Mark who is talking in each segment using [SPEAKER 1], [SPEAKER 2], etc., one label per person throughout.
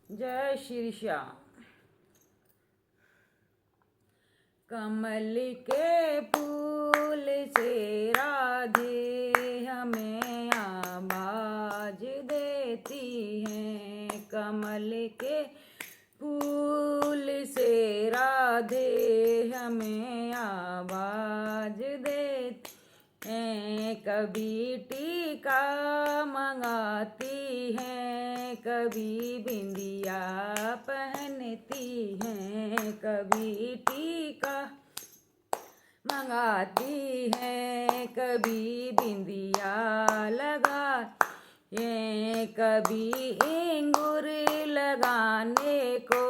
[SPEAKER 1] जय श्री श्याम। कमल के फूल से राधे हमें आवाज देती हैं। कमल के फूल से राधे हमें आवाज देती हैं। कभी टीका मंगाती हैं, कभी बिंदिया पहनती हैं। कभी टीका मंगाती हैं, कभी बिंदिया लगा ये। कभी इंगूर लगाने को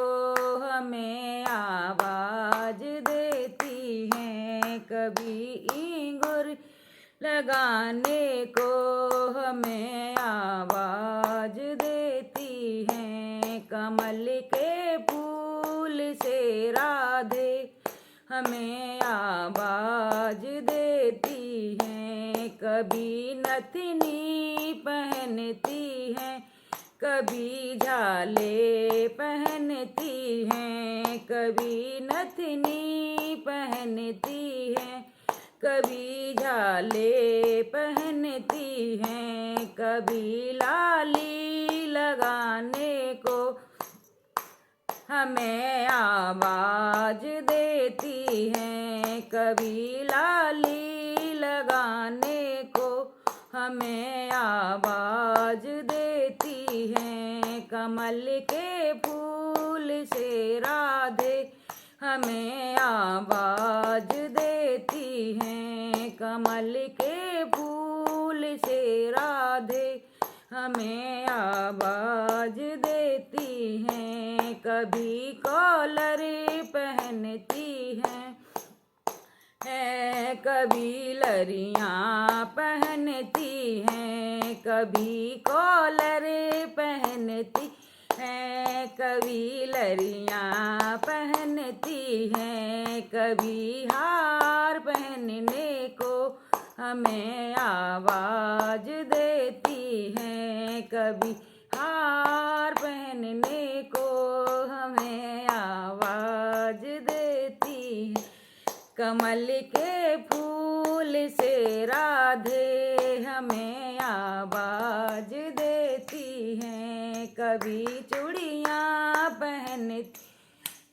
[SPEAKER 1] हमें आवाज देती हैं। कभी इंगूर लगाने को हमें आवाज देती हैं। कमल के फूल से राधे हमें आवाज देती हैं। कभी नथनी पहनती हैं, कभी झाले पहनती हैं। कभी नथनी पहनती हैं, कभी झाले पहनती हैं। कभी लाली लगाने को हमें आवाज देती हैं। कभी लाली लगाने को हमें आवाज देती हैं। कमल के फूल से राधे हमें आवाज देती हैं। कमल के फूल से राधे हमें आवाज देती हैं। कभी कॉलर पहनती हैं, कभी लरियां पहनती हैं। कभी कॉलर पहनती हैं, कभी लरियां पहनती हैं। कभी हार पहनने को हमें आवाज देती हैं। कभी हार पहनने को हमें आवाज देती है। कमल के फूल से राधे हमें आवाज देती हैं। कभी चूड़ियाँ पहनती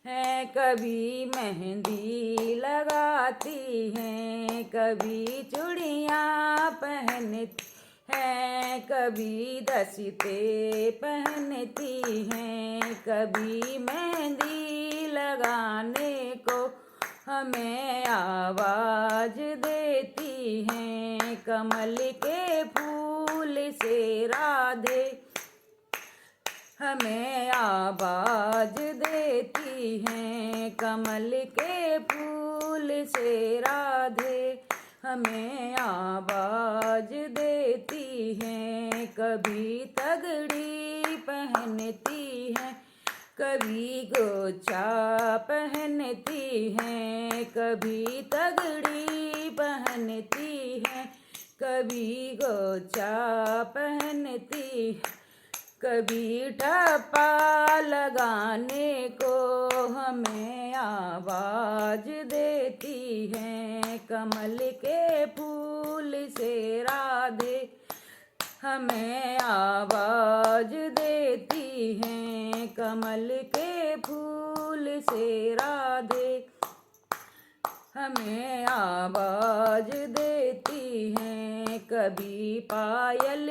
[SPEAKER 1] हैं, कभी मेहंदी लगाती हैं। कभी चूड़ियाँ पहनती हैं, कभी दस्ते पहनती हैं। कभी मेहंदी लगाने को हमें आवाज देती हैं। कमल के फूल से राधे हमें आवाज देती हैं। कमल के फूल से राधे हमें आवाज देती हैं। कभी तगड़ी पहनती हैं, कभी गोचा पहनती हैं। कभी तगड़ी पहनती हैं, कभी गोचा पहनती। कभी ठप्पा लगाने को हमें आवाज देती हैं। कमल के फूल से राधे हमें आवाज देती हैं। कमल के फूल से राधे हमें आवाज देती हैं। कभी पायल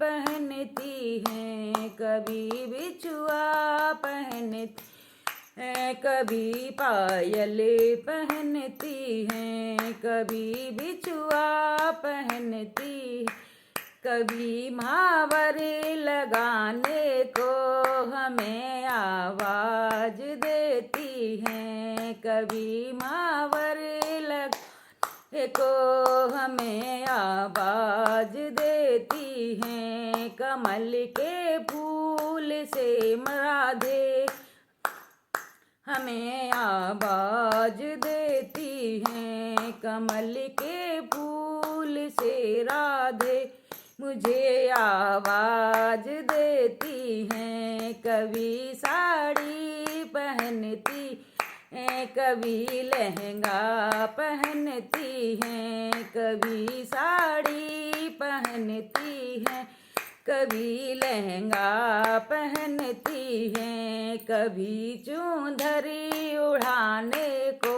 [SPEAKER 1] पहनती हैं, कभी बिछुआ पहनती हैं। कभी पायल पहनती हैं, कभी बिछुआ पहनती। कभी महावर लगाने को हमें आवाज देती हैं। कभी महावर लगाने को हमें आवाज देती हैं। कमल के फूल से राधे हमें आवाज देती हैं। कमल के फूल से राधे मुझे आवाज देती हैं। कभी साड़ी पहनती हैं, कभी लहंगा पहनती हैं, कभी साड़ी पहनती हैं, कभी लहंगा पहनती हैं, कभी चुंदरी उड़ाने को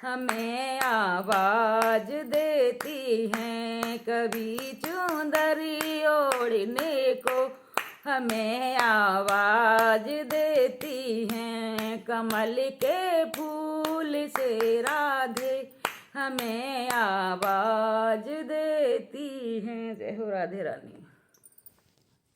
[SPEAKER 1] हमें आवाज देती हैं, कभी चुंदरी ओढ़ने को हमें आवाज देती हैं। कमल के फूल से राधे हमें आवाज देती हैं। जय हो राधे रानी।